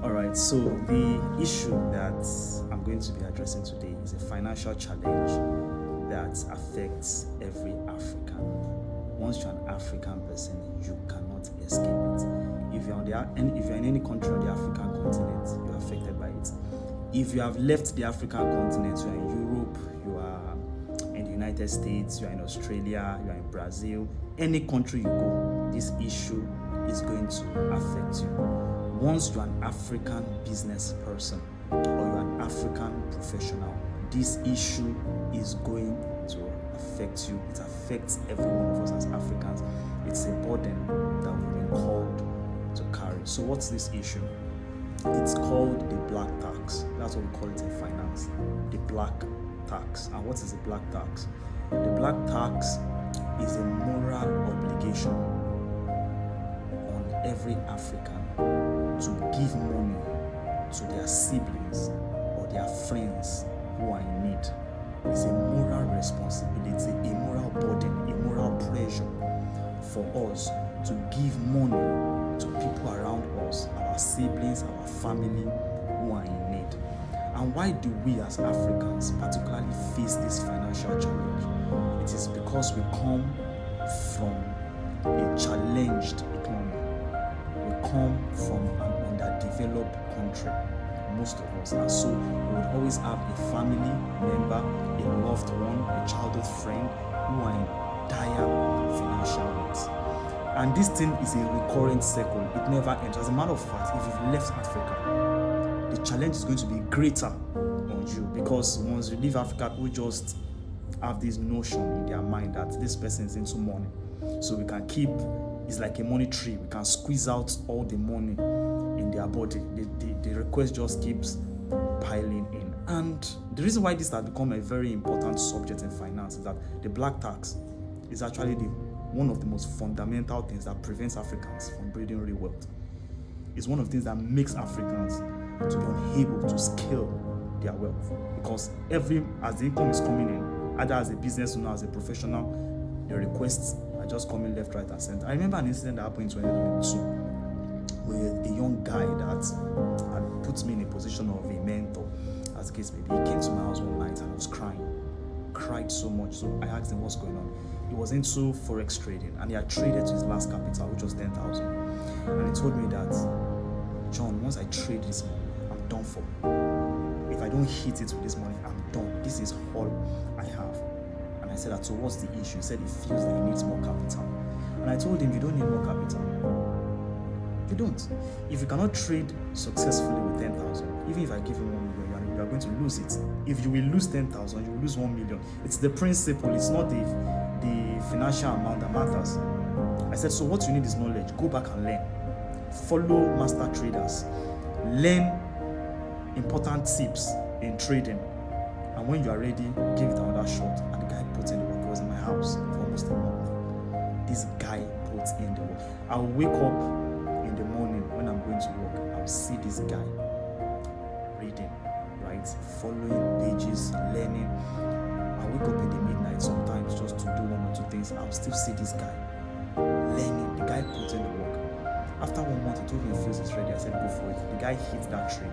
Alright, so the issue that I'm going to be addressing today is a financial challenge that affects every African. Once you're an African person, you cannot escape it. If you're in any country on the African continent, you're affected by it. If you have left the African continent, you're in Europe, you are in the United States, you're in Australia, you're in Brazil, any country you go, this issue is going to affect you. Once you're an African business person or you're an African professional, this issue is going to affect you. It affects every one of us as Africans. It's a burden that we've been called to carry. So what's this issue? It's called the black tax. That's what we call it in finance. The black tax. And what is the black tax? The black tax is a moral obligation on every African to give money to their siblings or their friends who are in need. It's a moral responsibility, a moral burden, a moral pressure for us to give money to people around us, our siblings, our family who are in need. And why do we as Africans particularly face this financial challenge? It is because we come from a challenged economy. We come from an underdeveloped country, most of us, and so we would always have a family member, a loved one, a childhood friend who are in dire financial needs. And this thing is a recurrent cycle. It never ends. As a matter of fact, if you've left Africa, the challenge is going to be greater on you, because once you leave Africa, people just have this notion in their mind that this person is into money. So we can keep, it's like a money tree. We can squeeze out all the money in their body. The request just keeps piling in. And the reason why this has become a very important subject in finance is that the black tax is actually one of the most fundamental things that prevents Africans from building real wealth. It's one of the things that makes Africans to be unable to scale their wealth, because as the income is coming in, either as a business owner, as a professional, the requests are just coming left, right, and center. I remember an incident that happened in 2022 with a young guy that had put me in a position of a mentor, as the case may be. He came to my house one night and I was cried so much. So I asked him what's going on. He was into forex trading and he had traded to his last capital, which was 10,000. And he told me that, John, once I trade this money, I'm done for. If I don't hit it with this money, I'm done. This is all I have. And I said that, so what's the issue? He said he feels that he needs more capital. And I told him, you don't need more capital. You don't. If you cannot trade successfully with 10,000, even if I give you 1 million, you are going to lose it. If you will lose 10,000, you will lose 1 million. It's the principle, it's not the financial amount that matters. I said, so what you need is knowledge. Go back and learn. Follow master traders. Learn important tips in trading. And when you are ready, give it another shot. And the guy put in the work. He was in my house for almost a month. This guy put in the work. I'll wake up in the morning when I'm going to work. I'll see this guy reading, right? Following pages, learning. I wake up in the midnight sometimes just to do 1 or 2 things. I'll still see this guy learning. The guy put in the work. After 1 month, he told me he feels it's ready. I said, go for it. The guy hit that trade.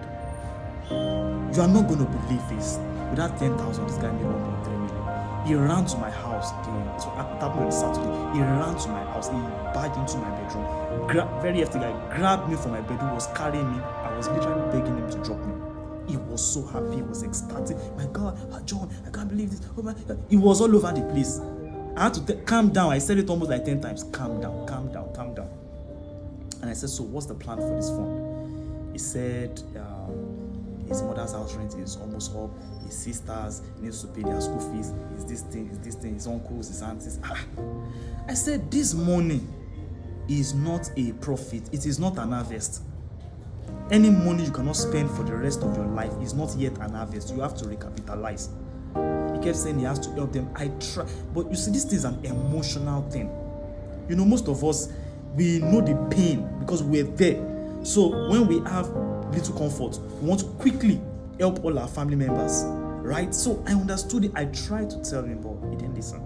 You are not going to believe this. With that 10,000, this guy made 1.3 million. He ran to my house. So at happened on Saturday. He ran to my house. He barged into my bedroom. Very hefty guy grabbed me from my bed. He was carrying me. I was literally begging him to drop me. He was so happy. He was ecstatic. My God, John, I can't believe this. Oh my God. He was all over the place. I had to calm down. I said it almost like 10 times. Calm down, calm down, calm down. And I said, so what's the plan for this fund? He said his mother's house rent is almost up. His sisters needs to pay their school fees. Is this thing, his uncles, his aunties. I said, this money is not a profit. It is not an harvest. Any money you cannot spend for the rest of your life is not yet an harvest. You have to recapitalize. He kept saying he has to help them. I try. But you see, this is an emotional thing. You know, most of us, we know the pain because we're there. So when we have little comfort, we want to quickly help all our family members, right? So I understood it. I tried to tell him, but he didn't listen.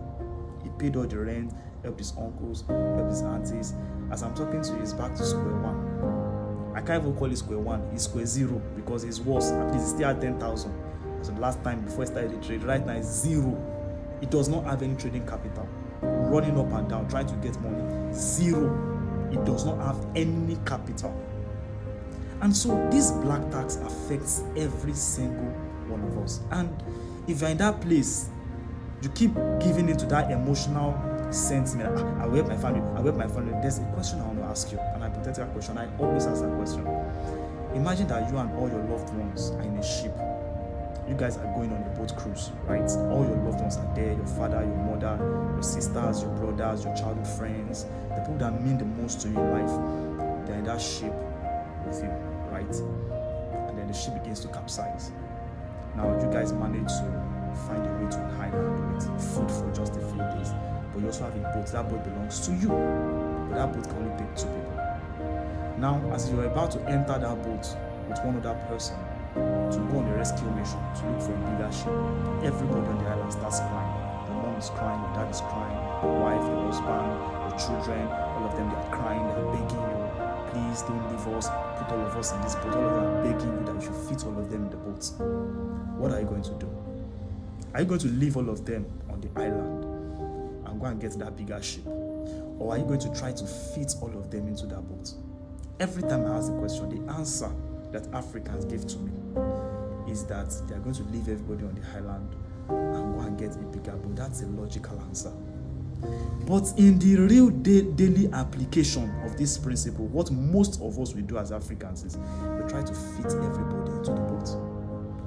He paid all the rent, helped his uncles, helped his aunties. As I'm talking to you, he's back to square one. I can't even call it square one. It's square zero because it's worse. At least it's still at 10,000. So the last time before I started the trade, right now it's zero. It does not have any trading capital. Running up and down, trying to get money, zero. It does not have any capital. And so this black tax affects every single one of us. And if you're in that place, you keep giving into that emotional sentiment. I will help my family. I will help my family. There's a question I want to ask you, an hypothetical question. I always ask that question. Imagine that you and all your loved ones are in a ship. You guys are going on a boat cruise, right? All your loved ones are there. Your father, your mother, your sisters, your brothers, your childhood friends, the people that mean the most to you in life, they're in that ship with you, right? And then the ship begins to capsize. Now you guys manage to find a way to an island with food for just a few days, but you also have a boat. That boat belongs to you, but that boat can only take 2 people. Now, as you're about to enter that boat with one other person to go on a rescue mission to look for a bigger ship, everybody on the island starts crying. The mom is crying, your dad is crying, your wife, your husband, your children, all of them, they are crying, they are begging you, please don't leave us, put all of us in this boat. All of them are begging you that you should fit all of them in the boat. What are you going to do? Are you going to leave all of them on the island and go and get that bigger ship? Or are you going to try to fit all of them into that boat? Every time I ask the question, the answer that Africans give to me is that they are going to leave everybody on the island and go and get a bigger boat. That's a logical answer. But in the real daily application of this principle, what most of us will do as Africans is we try to fit everybody into the boat.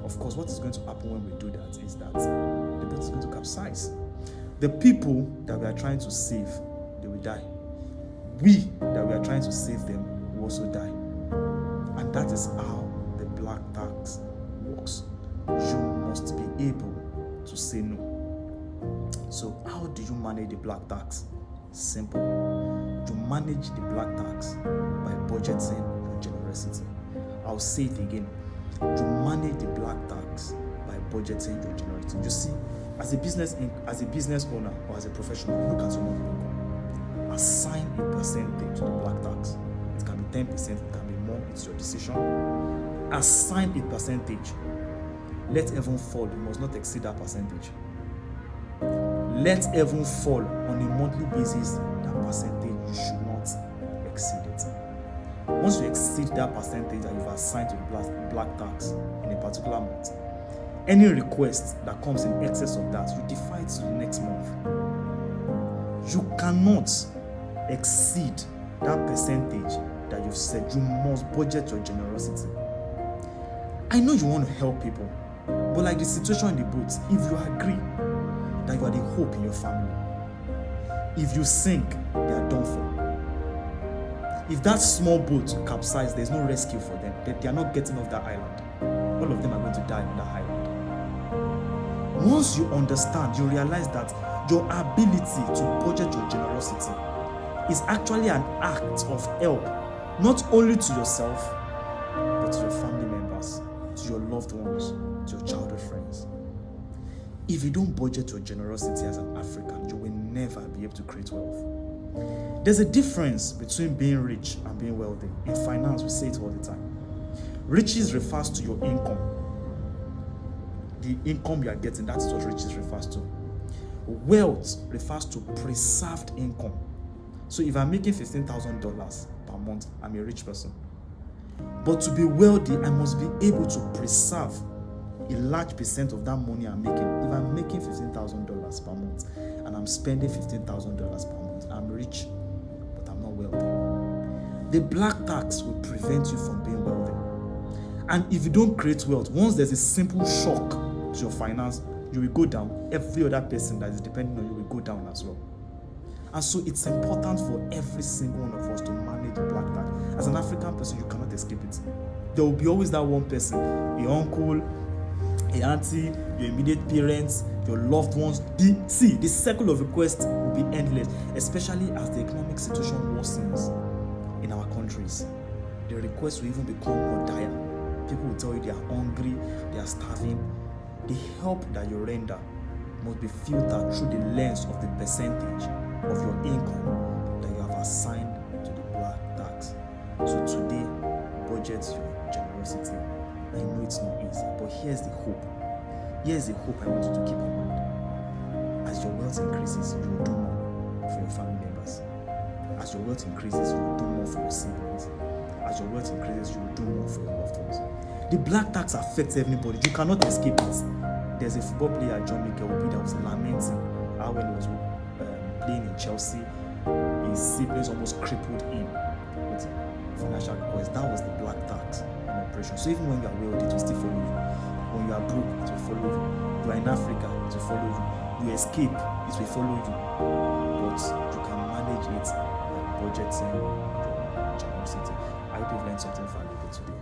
Of course, what is going to happen when we do that is that the boat is going to capsize. The people that we are trying to save, they will die. We that we are trying to save them will also die. And that is how the black tax works. You must be able to say no. So how do you manage the black tax? Simple. You manage the black tax by budgeting your generosity. I'll say it again. You manage the black tax by budgeting your generosity. You see, as a business owner or as a professional, look at your monthly income. Assign a percentage to the black tax. It can be 10%, it can be more, it's your decision. Assign a percentage. Let heaven fall, you must not exceed that percentage. Let heaven fall on a monthly basis, that percentage, you should not exceed it. Once you exceed that percentage that you've assigned to the black tax in a particular month, any request that comes in excess of that, you defer it to the next month. You cannot exceed that percentage that you've said. You must budget your generosity. I know you want to help people, but like the situation in the boat, if you agree that you are the hope in your family, if you sink, they are done for. If that small boat capsizes, there's no rescue for them. They are not getting off that island. All of them are going to die on that island. Once you understand, you realize that your ability to budget your generosity is actually an act of help, not only to yourself, but to your family members, to your loved ones, to your childhood friends. If you don't budget your generosity as an African, you will never be able to create wealth. There's a difference between being rich and being wealthy. In finance, we say it all the time. Riches refers to your income. The income you are getting, that's what riches refers to. Wealth refers to preserved income. So if I'm making $15,000 per month, I'm a rich person. But to be wealthy, I must be able to preserve a large percent of that money I'm making. If I'm making $15,000 per month and I'm spending $15,000 per month, I'm rich, but I'm not wealthy. The black tax will prevent you from being wealthy. And if you don't create wealth, once there's a simple shock to your finance, you will go down. Every other person that is depending on you will go down as well. And so it's important for every single one of us to manage the black tax. As an African person, you cannot escape it. There will be always that one person, your uncle, a auntie, your immediate parents, your loved ones. The circle of requests will be endless, especially as the economic situation worsens in our countries. The requests will even become more dire. People will tell you they are hungry, they are starving. The help that you render must be filtered through the lens of the percentage of your income that you have assigned to the black tax. So today, budget your generosity. I know it's not easy, but here's the hope. Here's the hope I want you to keep in mind. As your wealth increases, you will do more for your family members. As your wealth increases, you will do more for your siblings. As your wealth increases, you will do more for your loved ones. The black tax affects everybody. You cannot escape it. There's a football player, John Mikel Obi, that was lamenting how when he was playing in Chelsea, his siblings almost crippled him with financial requests. That was the black tax in operation. So even when you are wealthy, it will still follow you. When you are broke, it will follow you. You are in Africa, it will follow you. You escape, it will follow you. But you can manage it by budgeting your generosity. I hope you've learned something valuable today.